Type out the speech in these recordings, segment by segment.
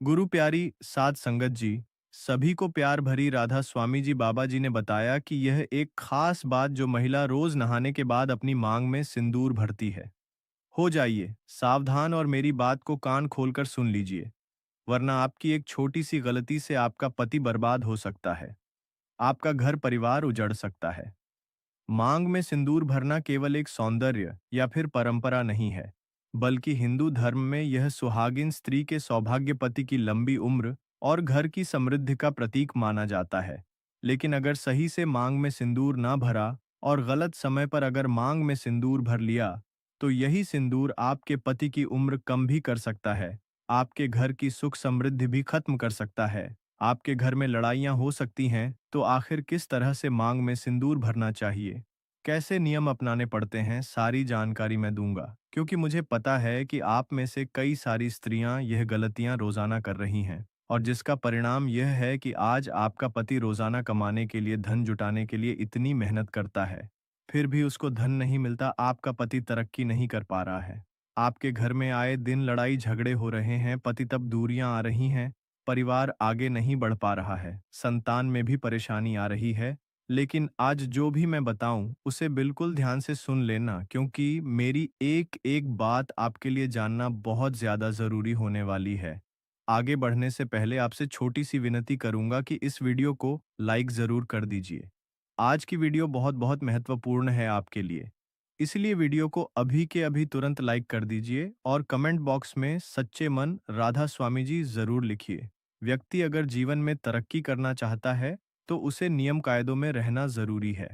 गुरु प्यारी साध संगत जी, सभी को प्यार भरी राधा स्वामी जी बाबा जी ने बताया कि यह एक खास बात जो महिला रोज नहाने के बाद अपनी मांग में सिंदूर भरती है। हो जाइए सावधान और मेरी बात को कान खोलकर सुन लीजिए, वरना आपकी एक छोटी सी गलती से आपका पति बर्बाद हो सकता है, आपका घर परिवार उजड़ सकता है। मांग में सिंदूर भरना केवल एक सौंदर्य या फिर परंपरा नहीं है, बल्कि हिंदू धर्म में यह सुहागिन स्त्री के सौभाग्यपति की लंबी उम्र और घर की समृद्धि का प्रतीक माना जाता है। लेकिन अगर सही से मांग में सिंदूर ना भरा और गलत समय पर अगर मांग में सिंदूर भर लिया, तो यही सिंदूर आपके पति की उम्र कम भी कर सकता है, आपके घर की सुख समृद्धि भी खत्म कर सकता है, आपके घर में लड़ाइयां हो सकती हैं। तो आखिर किस तरह से मांग में सिंदूर भरना चाहिए, कैसे नियम अपनाने पड़ते हैं, सारी जानकारी मैं दूंगा, क्योंकि मुझे पता है कि आप में से कई सारी स्त्रियां यह गलतियां रोजाना कर रही हैं, और जिसका परिणाम यह है कि आज आपका पति रोजाना कमाने के लिए, धन जुटाने के लिए इतनी मेहनत करता है, फिर भी उसको धन नहीं मिलता, आपका पति तरक्की नहीं कर पा रहा है। आपके घर में आए दिन लड़ाई झगड़े हो रहे हैं, पति तब दूरियां आ रही हैं, परिवार आगे नहीं बढ़ पा रहा है, संतान में भी परेशानी आ रही है। लेकिन आज जो भी मैं बताऊं उसे बिल्कुल ध्यान से सुन लेना, क्योंकि मेरी एक एक बात आपके लिए जानना बहुत ज्यादा जरूरी होने वाली है। आगे बढ़ने से पहले आपसे छोटी सी विनती करूंगा कि इस वीडियो को लाइक जरूर कर दीजिए। आज की वीडियो बहुत बहुत महत्वपूर्ण है आपके लिए, इसलिए वीडियो को अभी के अभी तुरंत लाइक कर दीजिए और कमेंट बॉक्स में सच्चे मन राधा स्वामी जी जरूर लिखिए। व्यक्ति अगर जीवन में तरक्की करना चाहता है, तो उसे नियम कायदों में रहना जरूरी है।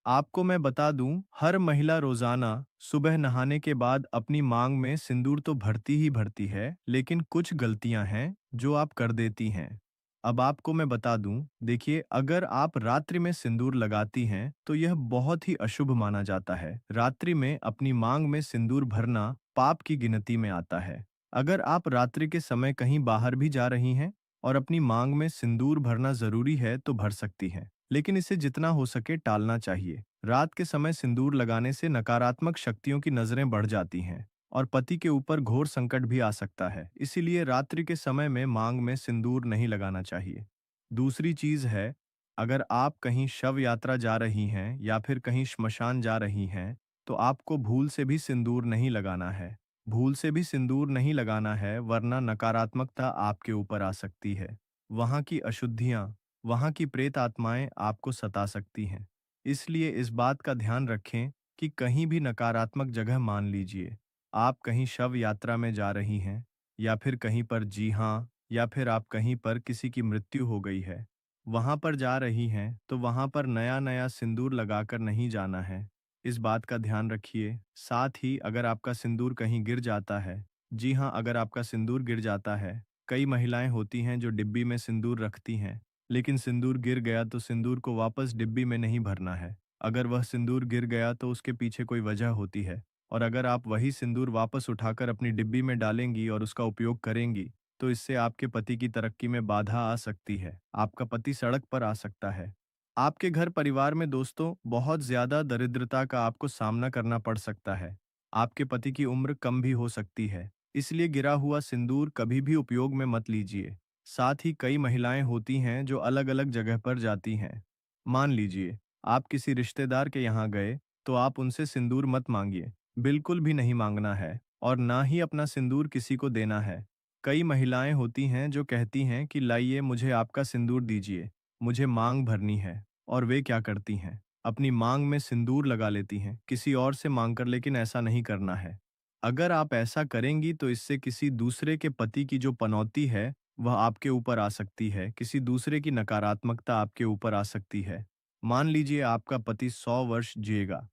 आपको मैं बता दूं, हर महिला रोजाना सुबह नहाने के बाद अपनी मांग में सिंदूर तो भरती ही भरती है, लेकिन कुछ गलतियां हैं जो आप कर देती हैं। अब आपको मैं बता दूं, देखिए, अगर आप रात्रि में सिंदूर लगाती हैं तो यह बहुत ही अशुभ माना जाता है। रात्रि में अपनी मांग में सिंदूर भरना पाप की गिनती में आता है। अगर आप रात्रि के समय कहीं बाहर भी जा रही हैं और अपनी मांग में सिंदूर भरना जरूरी है तो भर सकती हैं, लेकिन इसे जितना हो सके टालना चाहिए। रात के समय सिंदूर लगाने से नकारात्मक शक्तियों की नजरें बढ़ जाती हैं और पति के ऊपर घोर संकट भी आ सकता है, इसीलिए रात्रि के समय में मांग में सिंदूर नहीं लगाना चाहिए। दूसरी चीज है, अगर आप कहीं शव यात्रा जा रही हैं या फिर कहीं श्मशान जा रही हैं, तो आपको भूल से भी सिंदूर नहीं लगाना है। भूल से भी सिंदूर नहीं लगाना है, वरना नकारात्मकता आपके ऊपर आ सकती है। वहां की अशुद्धियां, वहां की प्रेत आत्माएं आपको सता सकती हैं। इसलिए इस बात का ध्यान रखें कि कहीं भी नकारात्मक जगह, मान लीजिए आप कहीं शव यात्रा में जा रही हैं, या फिर कहीं पर, जी हाँ, या फिर आप कहीं पर किसी की मृत्यु हो गई है, वहां पर जा रही हैं, तो वहां पर नया नया सिंदूर लगाकर नहीं जाना है। इस बात का ध्यान रखिए। साथ ही अगर आपका सिंदूर कहीं गिर जाता है, जी हाँ, अगर आपका सिंदूर गिर जाता है, कई महिलाएं होती हैं जो डिब्बी में सिंदूर रखती हैं, लेकिन सिंदूर गिर गया तो सिंदूर को वापस डिब्बी में नहीं भरना है। अगर वह सिंदूर गिर गया तो उसके पीछे कोई वजह होती है, और अगर आप वही सिंदूर वापस उठाकर अपनी डिब्बी में डालेंगी और उसका उपयोग करेंगी, तो इससे आपके पति की तरक्की में बाधा आ सकती है, आपका पति सड़क पर आ सकता है। आपके घर परिवार में दोस्तों बहुत ज्यादा दरिद्रता का आपको सामना करना पड़ सकता है। आपके पति की उम्र कम भी हो सकती है, इसलिए गिरा हुआ सिंदूर कभी भी उपयोग में मत लीजिए। साथ ही कई महिलाएं होती हैं जो अलग अलग जगह पर जाती हैं। मान लीजिए आप किसी रिश्तेदार के यहाँ गए, तो आप उनसे सिंदूर मत मांगिए, बिल्कुल भी नहीं मांगना है, और ना ही अपना सिंदूर किसी को देना है। कई महिलाएं होती हैं जो कहती हैं कि लाइए मुझे आपका सिंदूर दीजिए, मुझे मांग भरनी है, और वे क्या करती हैं, अपनी मांग में सिंदूर लगा लेती हैं किसी और से मांग कर, लेकिन ऐसा नहीं करना है। अगर आप ऐसा करेंगी तो इससे किसी दूसरे के पति की जो पनौती है वह आपके ऊपर आ सकती है, किसी दूसरे की नकारात्मकता आपके ऊपर आ सकती है। मान लीजिए आपका पति 100 वर्ष जिएगा,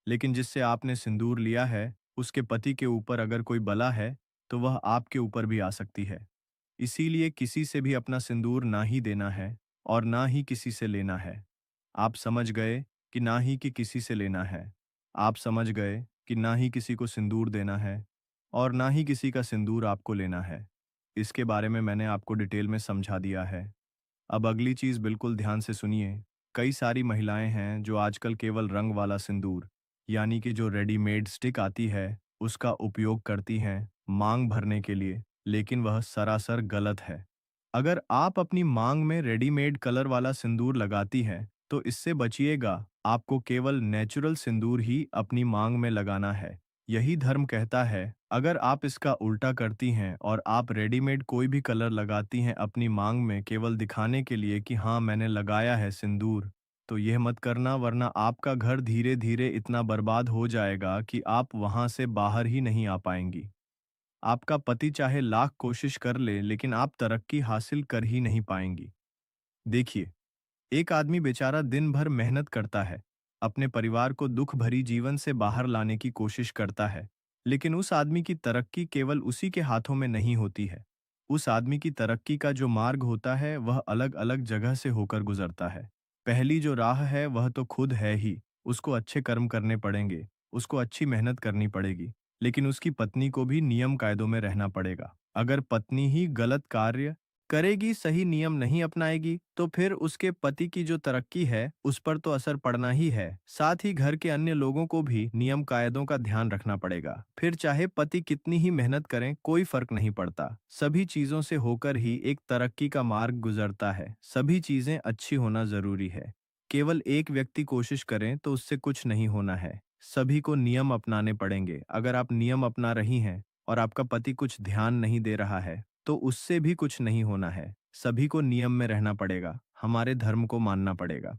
लेकिन जिससे आपने सिंदूर लिया है उसके पति के ऊपर अगर कोई बला है, तो वह आपके ऊपर भी आ सकती है। इसीलिए किसी से भी अपना सिंदूर ना ही देना है और ना ही किसी से लेना है। आप समझ गए कि ना ही कि किसी से लेना है। आप समझ गए कि ना ही किसी को सिंदूर देना है और ना ही किसी का सिंदूर आपको लेना है। इसके बारे में मैंने आपको डिटेल में समझा दिया है। अब अगली चीज बिल्कुल ध्यान से सुनिए। कई सारी महिलाएं हैं जो आजकल केवल रंग वाला सिंदूर, यानी कि जो रेडीमेड स्टिक आती है, उसका उपयोग करती हैं मांग भरने के लिए। लेकिन वह सरासर गलत है। अगर आप अपनी मांग में रेडीमेड कलर वाला सिंदूर लगाती हैं, तो इससे बचिएगा। आपको केवल नेचुरल सिंदूर ही अपनी मांग में लगाना है। यही धर्म कहता है। अगर आप इसका उल्टा करती हैं और आप रेडीमेड कोई भी कलर लगाती हैं अपनी मांग में केवल दिखाने के लिए कि हाँ मैंने लगाया है सिंदूर, तो यह मत करना, वरना आपका घर धीरे धीरे इतना बर्बाद हो जाएगा कि आप वहां से बाहर ही नहीं आ पाएंगी। आपका पति चाहे लाख कोशिश कर ले, लेकिन आप तरक्की हासिल कर ही नहीं पाएंगी। देखिए, एक आदमी बेचारा दिन भर मेहनत करता है, अपने परिवार को दुख भरी जीवन से बाहर लाने की कोशिश करता है, लेकिन उस आदमी की तरक्की केवल उसी के हाथों में नहीं होती है। उस आदमी की तरक्की का जो मार्ग होता है वह अलग अलग जगह से होकर गुजरता है। पहली जो राह है वह तो खुद है ही, उसको अच्छे कर्म करने पड़ेंगे, उसको अच्छी मेहनत करनी पड़ेगी, लेकिन उसकी पत्नी को भी नियम कायदों में रहना पड़ेगा। अगर पत्नी ही गलत कार्य करेगी, सही नियम नहीं अपनाएगी, तो फिर उसके पति की जो तरक्की है उस पर तो असर पड़ना ही है। साथ ही घर के अन्य लोगों को भी नियम कायदों का ध्यान रखना पड़ेगा। फिर चाहे पति कितनी ही मेहनत करें, कोई फर्क नहीं पड़ता। सभी चीजों से होकर ही एक तरक्की का मार्ग गुजरता है। सभी चीजें अच्छी होना जरूरी है। केवल एक व्यक्ति कोशिश करें तो उससे कुछ नहीं होना है। सभी को नियम अपनाने पड़ेंगे। अगर आप नियम अपना रही हैं और आपका पति कुछ ध्यान नहीं दे रहा है, तो उससे भी कुछ नहीं होना है। सभी को नियम में रहना पड़ेगा, हमारे धर्म को मानना पड़ेगा।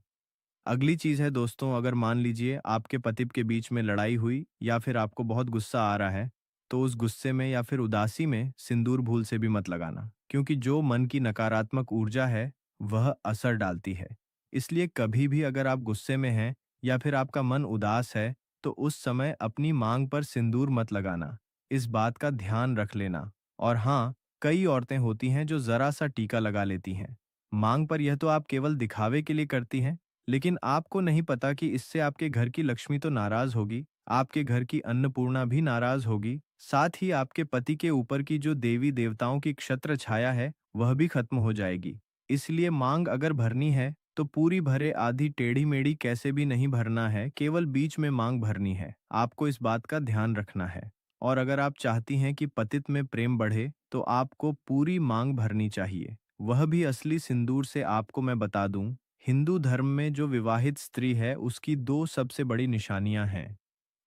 अगली चीज है दोस्तों, अगर मान लीजिए आपके पति के बीच में लड़ाई हुई या फिर आपको बहुत गुस्सा आ रहा है, तो उस गुस्से में या फिर उदासी में सिंदूर भूल से भी मत लगाना, क्योंकि जो मन की नकारात्मक ऊर्जा है वह असर डालती है। इसलिए कभी भी अगर आप गुस्से में हैं या फिर आपका मन उदास है, तो उस समय अपनी मांग पर सिंदूर मत लगाना। इस बात का ध्यान रख लेना। और हाँ, कई औरतें होती हैं जो जरा सा टीका लगा लेती हैं मांग पर। यह तो आप केवल दिखावे के लिए करती हैं, लेकिन आपको नहीं पता कि इससे आपके घर की लक्ष्मी तो नाराज होगी, आपके घर की अन्नपूर्णा भी नाराज होगी, साथ ही आपके पति के ऊपर की जो देवी देवताओं की क्षत्र छाया है वह भी खत्म हो जाएगी। इसलिए मांग अगर भरनी है तो पूरी भरे आधी टेढ़ी मेढ़ी कैसे भी नहीं भरना है, केवल बीच में मांग भरनी है। आपको इस बात का ध्यान रखना है। और अगर आप चाहती हैं कि पतित में प्रेम बढ़े, तो आपको पूरी मांग भरनी चाहिए, वह भी असली सिंदूर से। आपको मैं बता दूं, हिंदू धर्म में जो विवाहित स्त्री है उसकी दो सबसे बड़ी निशानियां हैं।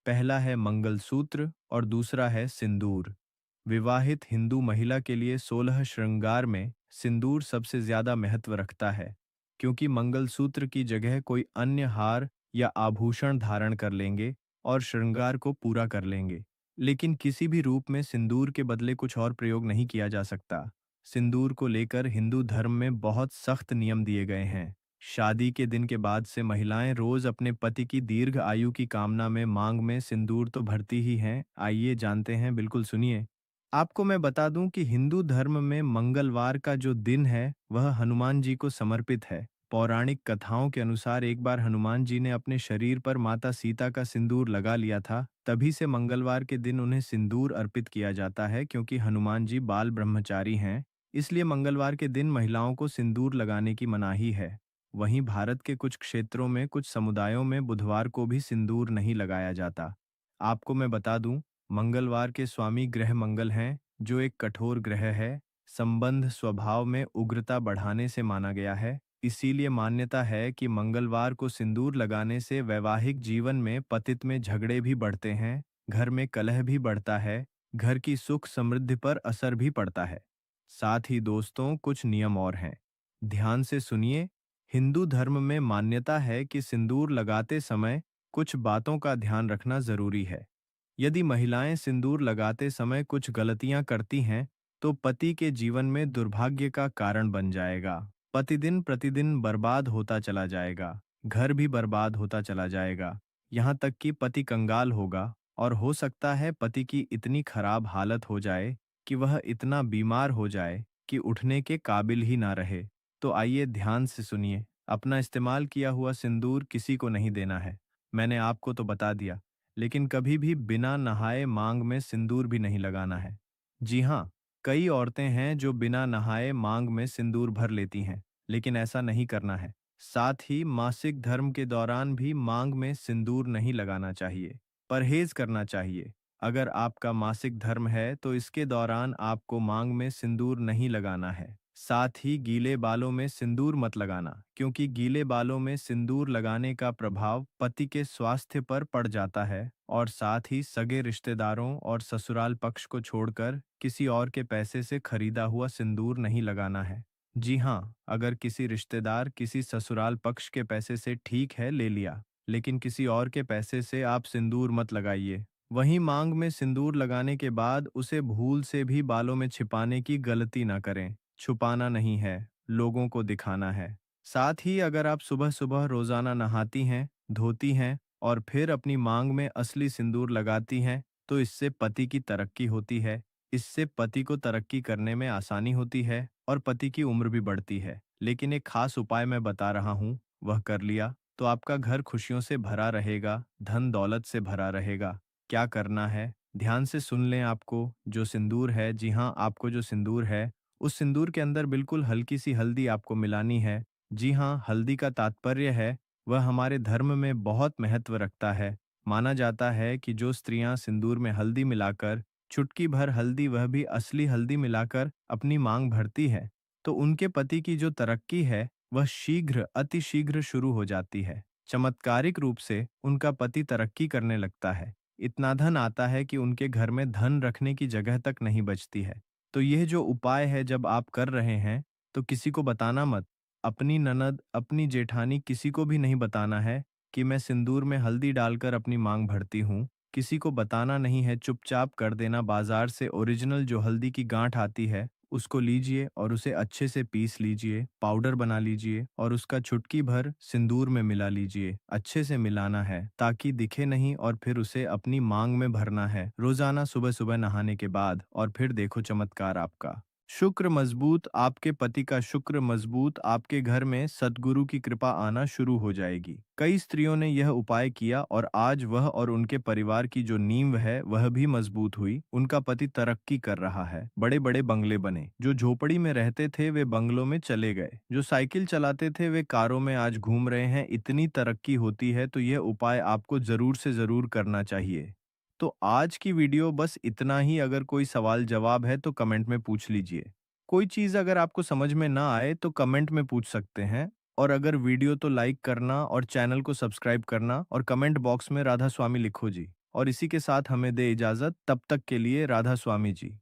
पहला है मंगलसूत्र और दूसरा है सिंदूर। विवाहित हिंदू महिला के लिए 16 श्रृंगार में सिंदूर सबसे ज्यादा महत्व रखता है, क्योंकि मंगलसूत्र की जगह कोई अन्य हार या आभूषण धारण कर लेंगे और श्रृंगार को पूरा कर लेंगे, लेकिन किसी भी रूप में सिंदूर के बदले कुछ और प्रयोग नहीं किया जा सकता। सिंदूर को लेकर हिंदू धर्म में बहुत सख्त नियम दिए गए हैं। शादी के दिन के बाद से महिलाएं रोज अपने पति की दीर्घ आयु की कामना में मांग में सिंदूर तो भरती ही हैं। आइए जानते हैं, बिल्कुल सुनिए। आपको मैं बता दूं कि हिंदू धर्म में मंगलवार का जो दिन है वह हनुमान जी को समर्पित है। पौराणिक कथाओं के अनुसार एक बार हनुमान जी ने अपने शरीर पर माता सीता का सिंदूर लगा लिया था, तभी से मंगलवार के दिन उन्हें सिंदूर अर्पित किया जाता है। क्योंकि हनुमान जी बाल ब्रह्मचारी हैं, इसलिए मंगलवार के दिन महिलाओं को सिंदूर लगाने की मनाही है। वहीं भारत के कुछ क्षेत्रों में कुछ समुदायों में बुधवार को भी सिंदूर नहीं लगाया जाता। आपको मैं बता दूं, मंगलवार के स्वामी ग्रह मंगल हैं, जो एक कठोर ग्रह है। संबंध स्वभाव में उग्रता बढ़ाने से माना गया है। इसीलिए मान्यता है कि मंगलवार को सिंदूर लगाने से वैवाहिक जीवन में पतित में झगड़े भी बढ़ते हैं, घर में कलह भी बढ़ता है, घर की सुख समृद्धि पर असर भी पड़ता है। साथ ही दोस्तों, कुछ नियम और हैं, ध्यान से सुनिए। हिंदू धर्म में मान्यता है कि सिंदूर लगाते समय कुछ बातों का ध्यान रखना जरूरी है। यदि महिलाएं सिंदूर लगाते समय कुछ गलतियां करती हैं, तो पति के जीवन में दुर्भाग्य का कारण बन जाएगा। पति दिन प्रतिदिन बर्बाद होता चला जाएगा, घर भी बर्बाद होता चला जाएगा, यहाँ तक कि पति कंगाल होगा। और हो सकता है पति की इतनी खराब हालत हो जाए कि वह इतना बीमार हो जाए कि उठने के काबिल ही ना रहे। तो आइए ध्यान से सुनिए। अपना इस्तेमाल किया हुआ सिंदूर किसी को नहीं देना है। मैंने आपको तो बता दिया, लेकिन कभी भी बिना नहाए मांग में सिंदूर भी नहीं लगाना है। जी हाँ, कई औरतें हैं जो बिना नहाए मांग में सिंदूर भर लेती हैं, लेकिन ऐसा नहीं करना है। साथ ही मासिक धर्म के दौरान भी मांग में सिंदूर नहीं लगाना चाहिए, परहेज करना चाहिए। अगर आपका मासिक धर्म है तो इसके दौरान आपको मांग में सिंदूर नहीं लगाना है। साथ ही गीले बालों में सिंदूर मत लगाना, क्योंकि गीले बालों में सिंदूर लगाने का प्रभाव पति के स्वास्थ्य पर पड़ जाता है। और साथ ही सगे रिश्तेदारों और ससुराल पक्ष को छोड़कर किसी और के पैसे से खरीदा हुआ सिंदूर नहीं लगाना है। जी हाँ, अगर किसी रिश्तेदार किसी ससुराल पक्ष के पैसे से ठीक है ले लिया, लेकिन किसी और के पैसे से आप सिंदूर मत लगाइए। वहीं मांग में सिंदूर लगाने के बाद उसे भूल से भी बालों में छिपाने की गलती ना करें। छुपाना नहीं है, लोगों को दिखाना है। साथ ही अगर आप सुबह-सुबह रोजाना नहाती हैं, धोती हैं और फिर अपनी मांग में असली सिंदूर लगाती हैं, तो इससे पति की तरक्की होती है। इससे पति को तरक्की करने में आसानी होती है और पति की उम्र भी बढ़ती है। लेकिन एक खास उपाय मैं बता रहा हूँ, वह कर लिया तो आपका घर खुशियों से भरा रहेगा, धन दौलत से भरा रहेगा। क्या करना है? ध्यान से सुन लें आपको जो सिंदूर है, जी हाँ, आपको जो सिंदूर है, उस सिंदूर के अंदर बिल्कुल हल्की सी हल्दी आपको मिलानी है। जी हाँ, हल्दी का तात्पर्य है, वह हमारे धर्म में बहुत महत्व रखता है। माना जाता है कि जो स्त्रियां सिंदूर में हल्दी मिलाकर, चुटकी भर हल्दी वह भी असली हल्दी मिलाकर अपनी मांग भरती है, तो उनके पति की जो तरक्की है, वह शीघ्र, अति शीघ्र शुरू हो जाती है। चमत्कारिक रूप से उनका पति तरक्की करने लगता है। इतना धन आता है कि उनके घर में धन रखने की जगह तक नहीं बचती है। तो यह जो उपाय है जब आप कर रहे हैं, तो किसी को बताना मत। अपनी ननद, अपनी जेठानी किसी को भी नहीं बताना है कि मैं सिंदूर में हल्दी डालकर अपनी मांग भरती हूँ। किसी को बताना नहीं है, चुपचाप कर देना। बाजार से ओरिजिनल जो हल्दी की गांठ आती है, उसको लीजिए और उसे अच्छे से पीस लीजिए, पाउडर बना लीजिए और उसका चुटकी भर सिंदूर में मिला लीजिए। अच्छे से मिलाना है ताकि दिखे नहीं और फिर उसे अपनी मांग में भरना है रोजाना सुबह-सुबह नहाने के बाद, और फिर देखो चमत्कार आपका। शुक्र मजबूत, आपके पति का शुक्र मजबूत, आपके घर में सद्गुरु की कृपा आना शुरू हो जाएगी। कई स्त्रियों ने यह उपाय किया और आज वह और उनके परिवार की जो नींव है वह भी मजबूत हुई। उनका पति तरक्की कर रहा है, बड़े बड़े बंगले बने। जो झोपड़ी में रहते थे वे बंगलों में चले गए, जो साइकिल चलाते थे वे कारों में आज घूम रहे हैं। इतनी तरक्की होती है, तो यह उपाय आपको जरूर से जरूर करना चाहिए। तो आज की वीडियो बस इतना ही। अगर कोई सवाल जवाब है तो कमेंट में पूछ लीजिए। कोई चीज़ अगर आपको समझ में ना आए तो कमेंट में पूछ सकते हैं। और अगर वीडियो तो लाइक करना और चैनल को सब्सक्राइब करना और कमेंट बॉक्स में राधा स्वामी लिखो जी। और इसी के साथ हमें दे इजाज़त, तब तक के लिए राधा स्वामी जी।